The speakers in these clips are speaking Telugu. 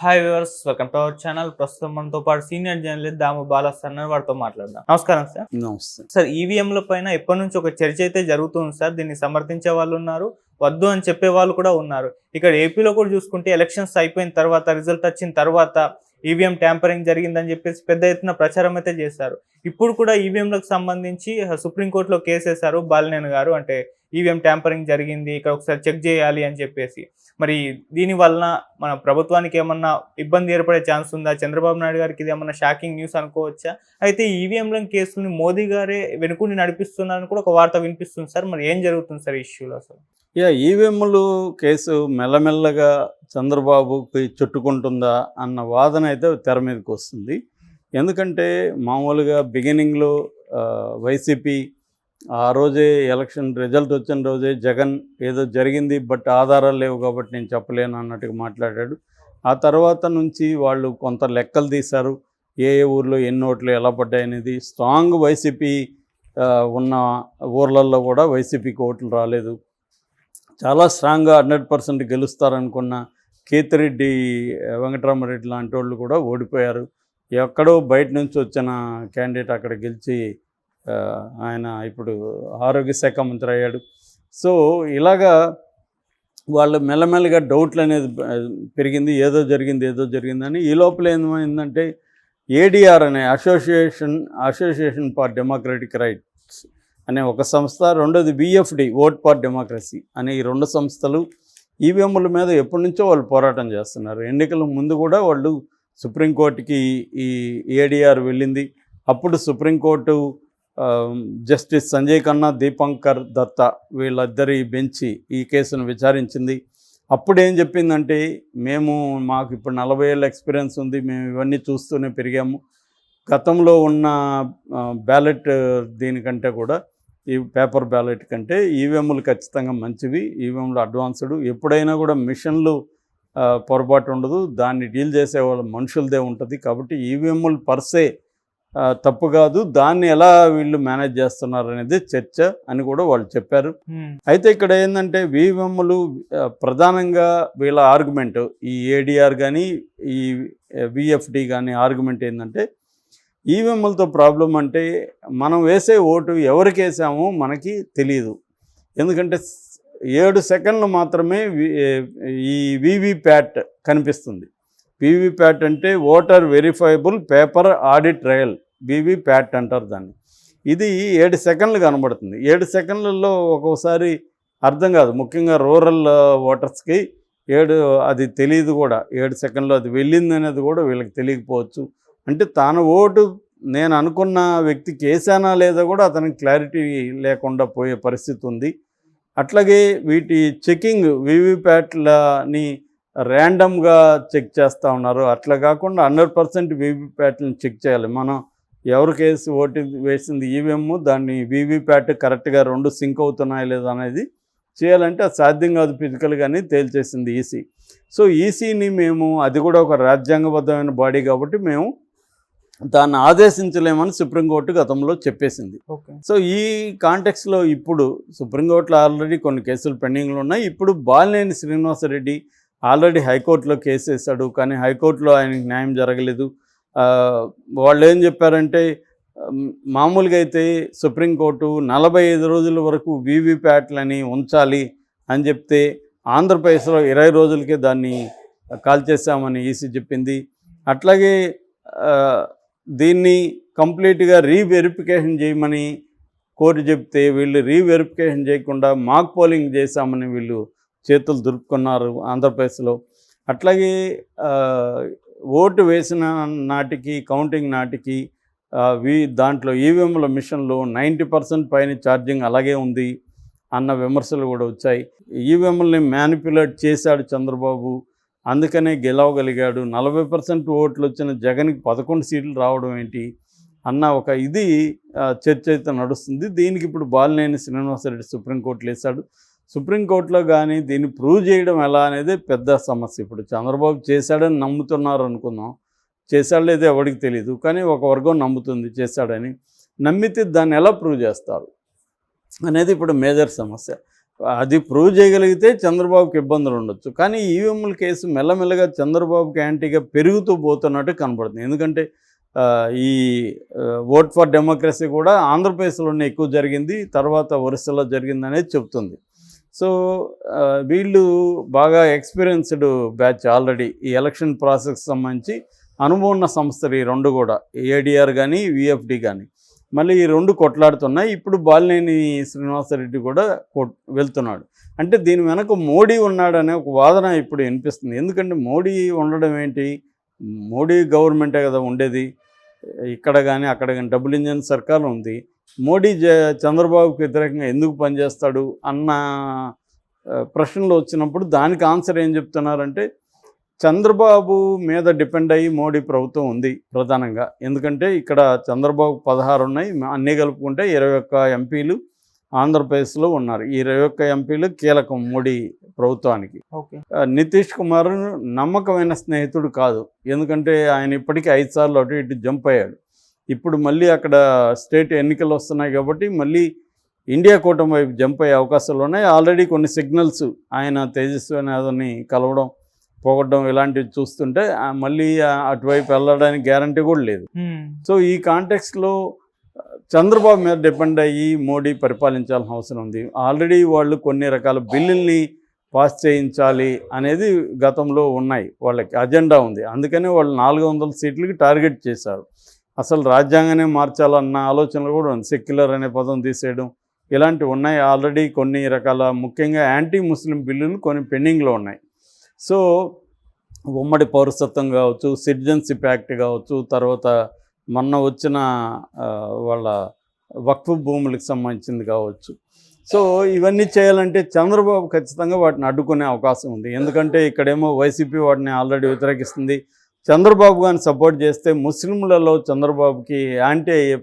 Hi viewers, welcome to our channel. ప్రస్తుతం మనతో పాటు సీనియర్ జర్నలిస్ట్ దాము బాలా సార్ వారితో మాట్లాడదాం. నమస్కారం సార్. నమస్తే సార్, ఈవీఎంల పైన ఎప్పటి నుంచి ఒక చర్చ అయితే జరుగుతుంది సార్. దీన్ని సమర్థించే వాళ్ళు ఉన్నారు, వద్దు అని చెప్పే వాళ్ళు కూడా ఉన్నారు. ఇక్కడ ఏపీలో కూడా చూసుకుంటే ఎలక్షన్స్ అయిపోయిన తర్వాత, రిజల్ట్ వచ్చిన తర్వాత ఈవీఎం ట్యాంపరింగ్ జరిగిందని చెప్పేసి పెద్ద ఎత్తున ప్రచారం అయితే చేశారు. ఇప్పుడు కూడా ఈవీఎంలకు సంబంధించి సుప్రీంకోర్టులో కేసు వేశారు బాలినేని గారు. అంటే ఈవీఎం ట్యాంపరింగ్ జరిగింది, ఇక్కడ ఒకసారి చెక్ చేయాలి అని చెప్పేసి. మరి దీని వలన మన ప్రభుత్వానికి ఏమన్నా ఇబ్బంది ఏర్పడే ఛాన్స్ ఉందా? చంద్రబాబు నాయుడు గారికి ఇది ఏమన్నా షాకింగ్ న్యూస్ అనుకోవచ్చా? అయితే ఈ ఈవీఎంల కేసుని మోదీ గారే వెనుకుండి నడిపిస్తున్నారని కూడా ఒక వార్త వినిపిస్తుంది సార్. మరి ఏం జరుగుతుంది సార్ ఈ ఇష్యూలో అసలు? ఈవీఎంలు కేసు మెల్లమెల్లగా చంద్రబాబుకి చుట్టుకుంటుందా అన్న వాదన అయితే తెర మీదకి వస్తుంది. ఎందుకంటే మామూలుగా బిగినింగ్లో వైసీపీ ఆ రోజే ఎలక్షన్ రిజల్ట్ వచ్చిన రోజే జగన్ ఏదో జరిగింది బట్ ఆధారాలు లేవు కాబట్టి నేను చెప్పలేను అన్నట్టుగా మాట్లాడాడు. ఆ తర్వాత నుంచి వాళ్ళు కొంత లెక్కలు తీశారు, ఏ ఊర్లో ఎన్ని ఓట్లు ఎలా పడ్డాయి అనేది. స్ట్రాంగ్ వైసీపీ ఉన్న ఊర్లలో కూడా వైసీపీకి ఓట్లు రాలేదు. చాలా స్ట్రాంగ్గా 100% గెలుస్తారనుకున్న కేతిరెడ్డి వెంకటరామరెడ్డి లాంటి వాళ్ళు కూడా ఓడిపోయారు. ఎక్కడో బయట నుంచి వచ్చిన క్యాండిడేట్ అక్కడ గెలిచి ఆయన ఇప్పుడు ఆరోగ్య శాఖ మంత్రి అయ్యాడు. సో ఇలాగా వాళ్ళు మెల్లమెల్లగా డౌట్లు అనేది పెరిగింది, ఏదో జరిగిందని. ఈ లోపల ఏమైందంటే ఏడీఆర్ అనే అసోసియేషన్ ఫర్ డెమోక్రటిక్ రైట్స్ అనే ఒక సంస్థ, రెండోది VFD ఓట్ ఫర్ డెమోక్రసీ అనే ఈ రెండు సంస్థలు ఈవీఎంల మీద ఎప్పటి నుంచో వాళ్ళు పోరాటం చేస్తున్నారు. ఎన్నికల ముందు కూడా వాళ్ళు సుప్రీంకోర్టుకి ఈ ఏడీఆర్ వెళ్ళింది. అప్పుడు సుప్రీంకోర్టు జస్టిస్ సంజయ్ ఖన్నా, దీపంకర్ దత్తా వీళ్ళిద్దరి బెంచి ఈ కేసును విచారించింది. అప్పుడు ఏం చెప్పిందంటే, మాకు ఇప్పుడు 40 ఏళ్ళ ఎక్స్పీరియన్స్ ఉంది, మేము ఇవన్నీ చూస్తూనే పెరిగాము. గతంలో ఉన్న బ్యాలెట్ దీనికంటే కూడా ఈ పేపర్ బ్యాలెట్ కంటే ఈవీఎంలు ఖచ్చితంగా మంచివి, ఈవీఎంలు అడ్వాన్స్డ్. ఎప్పుడైనా కూడా మిషన్లు పొరపాటు ఉండదు, దాన్ని డీల్ చేసే వాళ్ళ మనుషులదే ఉంటుంది. కాబట్టి ఈవీఎంలు పర్సే తప్పు కాదు, దాన్ని ఎలా వీళ్ళు మేనేజ్ చేస్తున్నారు అనేది చర్చ అని కూడా వాళ్ళు చెప్పారు. అయితే ఇక్కడ ఏంటంటే ఈవీఎంలు ప్రధానంగా వీళ్ళ ఆర్గ్యుమెంట్, ఈ ఏడీఆర్ కానీ ఈ VFD కానీ ఆర్గ్యుమెంట్ ఏంటంటే, ఈవీఎంలతో ప్రాబ్లం అంటే మనం వేసే ఓటు ఎవరికి వేసామో మనకి తెలియదు. ఎందుకంటే 7 సెకండ్లు మాత్రమే ఈ VVPAT కనిపిస్తుంది. VVPAT అంటే voter verifiable paper audit trial, VVPAT అంటారు దాన్ని. ఇది 7 సెకండ్లు కనబడుతుంది. 7 సెకండ్లలో ఒక్కోసారి అర్థం కాదు, ముఖ్యంగా రూరల్ ఓటర్స్కి అది తెలియదు కూడా. 7 సెకండ్లో అది వెళ్ళింది అనేది కూడా వీళ్ళకి తెలియకపోవచ్చు. అంటే తన ఓటు నేను అనుకున్న వ్యక్తికి వేసానా లేదా కూడా అతనికి క్లారిటీ లేకుండా పోయే పరిస్థితి ఉంది. అట్లాగే వీటి చెకింగ్ VVPATలని ర్యాండమ్గా చెక్ చేస్తూ ఉన్నారు. అట్లా కాకుండా 100% VVPATని చెక్ చేయాలి. మనం ఎవరికి ఓటు వేసింది ఈవీఎం, దాన్ని VVPAT కరెక్ట్గా 2 సింక్ అవుతున్నాయా లేదా అనేది చేయాలంటే అది సాధ్యం కాదు ఫిజికల్గానే తేల్చేసింది ఈసీ. సో ఈసీని అది కూడా ఒక రాజ్యాంగబద్ధమైన బాడీ కాబట్టి మేము దాన్ని ఆదేశించలేమని సుప్రీంకోర్టు గతంలో చెప్పేసింది. సో ఈ కాంటెక్స్లో ఇప్పుడు సుప్రీంకోర్టులో ఆల్రెడీ కొన్ని కేసులు పెండింగ్లో ఉన్నాయి. ఇప్పుడు బాలినేని శ్రీనివాసరెడ్డి ఆల్రెడీ హైకోర్టులో కేసు వేశాడు, కానీ హైకోర్టులో ఆయనకి న్యాయం జరగలేదు. వాళ్ళు ఏం చెప్పారంటే, మామూలుగా అయితే సుప్రీంకోర్టు 45 రోజుల వరకు VVPATలని ఉంచాలి అని చెప్తే, ఆంధ్రప్రదేశ్లో 20 రోజులకే దాన్ని కాల్చేసామని ఈసీ చెప్పింది. అట్లాగే దీన్ని కంప్లీట్గా రీవెరిఫికేషన్ చేయమని కోర్టు చెప్తే, వీళ్ళు రీవెరిఫికేషన్ చేయకుండా మాక్ పోలింగ్ చేశామని వీళ్ళు చేతులు దురుపుకున్నారు ఆంధ్రప్రదేశ్లో. అట్లాగే ఓటు వేసిన నాటికి, కౌంటింగ్ నాటికి దాంట్లో ఈవీఎంల మిషన్లో 90% పైన ఛార్జింగ్ అలాగే ఉంది అన్న విమర్శలు కూడా వచ్చాయి. ఈవీఎంలని మ్యానిపులేట్ చేశాడు చంద్రబాబు, అందుకనే గెలవగలిగాడు. 40% ఓట్లు వచ్చిన జగన్కి 11 సీట్లు రావడం ఏంటి అన్న ఒక చర్చ అయితే నడుస్తుంది. దీనికి ఇప్పుడు బాలినేని శ్రీనివాసరెడ్డి సుప్రీంకోర్టులో వేశాడు. సుప్రీంకోర్టులో కానీ దీన్ని ప్రూవ్ చేయడం ఎలా అనేది పెద్ద సమస్య. ఇప్పుడు చంద్రబాబు చేశాడని నమ్ముతున్నారు అనుకుందాం, చేశాడు లేదో ఎవరికి తెలియదు, కానీ ఒక వర్గం నమ్ముతుంది చేశాడని. నమ్మితే దాన్ని ఎలా ప్రూవ్ చేస్తారు అనేది ఇప్పుడు మేజర్ సమస్య. అది ప్రూవ్ చేయగలిగితే చంద్రబాబుకి ఇబ్బందులు ఉండొచ్చు. కానీ ఈవీఎంల కేసు మెల్లమెల్లగా చంద్రబాబుకి యాంటీగా పెరుగుతూ పోతున్నట్టు కనపడుతుంది. ఎందుకంటే ఈ ఓట్ ఫర్ డెమోక్రసీ కూడా ఆంధ్రప్రదేశ్లోనే ఎక్కువ జరిగింది, తర్వాత ఒరిస్సాలో జరిగిందనేది చెప్తుంది. సో వీళ్ళు బాగా ఎక్స్పీరియన్స్డ్ బ్యాచ్ ఆల్రెడీ ఈ ఎలక్షన్ ప్రాసెస్కి సంబంధించి అనుభవం ఉన్న సంస్థలు ఈ రెండు కూడా, ఏడీఆర్ కానీ విఎఫ్డి కానీ. మళ్ళీ ఈ రెండు కొట్లాడుతున్నాయి. ఇప్పుడు బాలినేని శ్రీనివాసరెడ్డి కూడా వెళ్తున్నాడు. అంటే దీని వెనక మోడీ ఉన్నాడనే ఒక వాదన ఇప్పుడు వినిపిస్తుంది. ఎందుకంటే మోడీ ఉండడం ఏంటి, మోడీ గవర్నమెంటే కదా ఉండేది ఇక్కడ కానీ అక్కడ కానీ, డబుల్ ఇంజన్ సర్కార్ ఉంది. మోడీ చంద్రబాబుకి వ్యతిరేకంగా ఎందుకు పనిచేస్తాడు అన్న ప్రశ్నలు వచ్చినప్పుడు దానికి ఆన్సర్ ఏం చెప్తున్నారంటే చంద్రబాబు మీద డిపెండ్ అయ్యి మోడీ ప్రభుత్వం ఉంది ప్రధానంగా. ఎందుకంటే ఇక్కడ చంద్రబాబు 16 ఉన్నాయి, అన్నీ కలుపుకుంటే 21 ఎంపీలు ఆంధ్రప్రదేశ్లో ఉన్నారు. ఈ 21 ఎంపీలు కీలకం మోడీ ప్రభుత్వానికి. నితీష్ కుమార్ నమ్మకమైన స్నేహితుడు కాదు, ఎందుకంటే ఆయన ఇప్పటికీ 5 సార్లు అటు ఇటు జంప్ అయ్యాడు. ఇప్పుడు మళ్ళీ అక్కడ స్టేట్ ఎన్నికలు వస్తున్నాయి కాబట్టి మళ్ళీ ఇండియా కూటమి వైపు జంప్ అయ్యే అవకాశాలు ఉన్నాయి. ఆల్రెడీ కొన్ని సిగ్నల్స్ ఆయన తేజస్వి యాదవ్ని కలవడం, పోగొట్టడం ఇలాంటివి చూస్తుంటే మళ్ళీ అటువైపు వెళ్ళడానికి గ్యారంటీ కూడా లేదు. సో ఈ కాంటెక్స్లో చంద్రబాబు మీద డిపెండ్ అయ్యి మోడీ పరిపాలించాల్సిన అవసరం ఉంది. ఆల్రెడీ వాళ్ళు కొన్ని రకాల బిల్లుల్ని పాస్ చేయించాలి అనేది గతంలో ఉన్నాయి, వాళ్ళకి అజెండా ఉంది. అందుకనే వాళ్ళు 400 సీట్లకి టార్గెట్ చేశారు. అసలు రాజ్యాంగానే మార్చాలన్న ఆలోచనలు కూడా ఉంది. సెక్యులర్ అనే పదం తీసేయడం ఇలాంటివి ఉన్నాయి. ఆల్రెడీ కొన్ని రకాల ముఖ్యంగా యాంటీ ముస్లిం బిల్లులు కొన్ని పెండింగ్లో ఉన్నాయి. సో ఉమ్మడి పౌరసత్వం కావచ్చు, సిటిజన్షిప్ యాక్ట్ కావచ్చు, తర్వాత మొన్న వచ్చిన వాళ్ళ వక్ఫ్ భూములకు సంబంధించింది కావచ్చు. సో ఇవన్నీ చేయాలంటే చంద్రబాబు ఖచ్చితంగా వాటిని అడ్డుకునే అవకాశం ఉంది. ఎందుకంటే ఇక్కడేమో వైసీపీ వాటిని ఆల్రెడీ వ్యతిరేకిస్తుంది. చంద్రబాబు గారిని సపోర్ట్ చేస్తే ముస్లింలలో చంద్రబాబుకి యాంటీ అయ్యే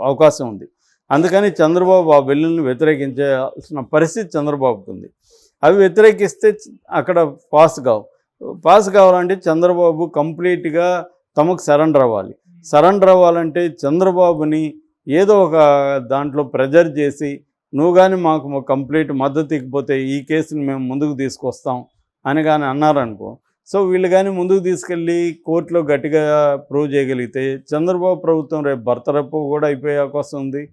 అవకాశం ఉంది. అందుకని చంద్రబాబు ఆ బిల్లులను వ్యతిరేకించాల్సిన పరిస్థితి చంద్రబాబుకు ఉంది. అవి వ్యతిరేకిస్తే అక్కడ పాస్ కావాలంటే చంద్రబాబు కంప్లీట్గా తమకు సరెండర్ అవ్వాలి. సరెండర్ అవ్వాలంటే చంద్రబాబుని ఏదో ఒక దాంట్లో ప్రెజర్ చేసి నువ్వు కానీ మాకు కంప్లీట్ మద్దతు ఇకపోతే ఈ కేసుని మేము ముందుకు తీసుకొస్తాం అని కానీ అన్నారనుకో, సో వీళ్ళు కానీ ముందుకు తీసుకెళ్ళి కోర్టులో గట్టిగా ప్రూవ్ చేయగలిగితే చంద్రబాబు ప్రభుత్వం రేపు బర్తరపు కూడా అయిపోయే అవకాశం ఉంది.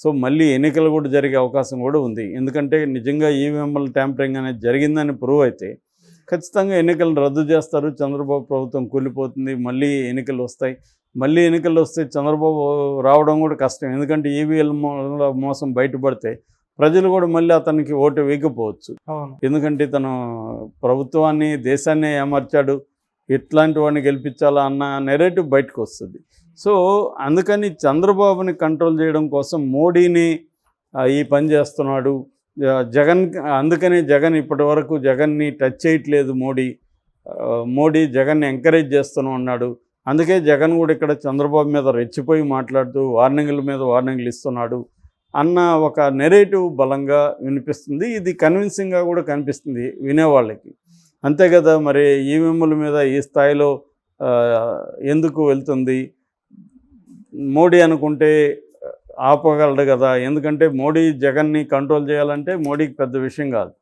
సో మళ్ళీ ఎన్నికలు కూడా జరిగే అవకాశం కూడా ఉంది. ఎందుకంటే నిజంగా ఈవీఎంల ట్యాంపరింగ్ అనేది జరిగిందని ప్రూవ్ అయితే ఖచ్చితంగా ఎన్నికలు రద్దు చేస్తారు, చంద్రబాబు ప్రభుత్వం కూలిపోతుంది, మళ్ళీ ఎన్నికలు వస్తాయి. మళ్ళీ ఎన్నికలు వస్తే చంద్రబాబు రావడం కూడా కష్టం. ఎందుకంటే ఈవీఎంల మోసం బయటపడితే ప్రజలు కూడా మళ్ళీ అతనికి ఓటు వేయకపోవచ్చు. ఎందుకంటే తను ప్రభుత్వాన్ని దేశాన్ని ఏమర్చాడు, ఇట్లాంటి వాడిని గెలిపించాలా అన్న నెరేటివ్ బయటకు వస్తుంది. సో అందుకని చంద్రబాబుని కంట్రోల్ చేయడం కోసం మోడీని ఈ పని చేస్తున్నాడు జగన్. అందుకని జగన్ ఇప్పటి వరకు జగన్ని టచ్ చేయట్లేదు మోడీ జగన్ని ఎంకరేజ్ చేస్తూనే ఉన్నాడు. అందుకే జగన్ కూడా ఇక్కడ చంద్రబాబు మీద రెచ్చిపోయి మాట్లాడుతూ వార్నింగ్ల మీద వార్నింగ్లు ఇస్తున్నాడు అన్న ఒక నెరేటివ్ బలంగా వినిపిస్తుంది. ఇది కన్విన్సింగ్గా కూడా కనిపిస్తుంది వినేవాళ్ళకి. అంతే కదా, మరి ఈవీఎంల మీద ఈ స్థాయిలో ఎందుకు వెళ్తుంది? మోడీ అనుకుంటే ఆపగలడు కదా. ఎందుకంటే మోడీ జగన్ని కంట్రోల్ చేయాలంటే మోడీకి పెద్ద విషయం కాదు.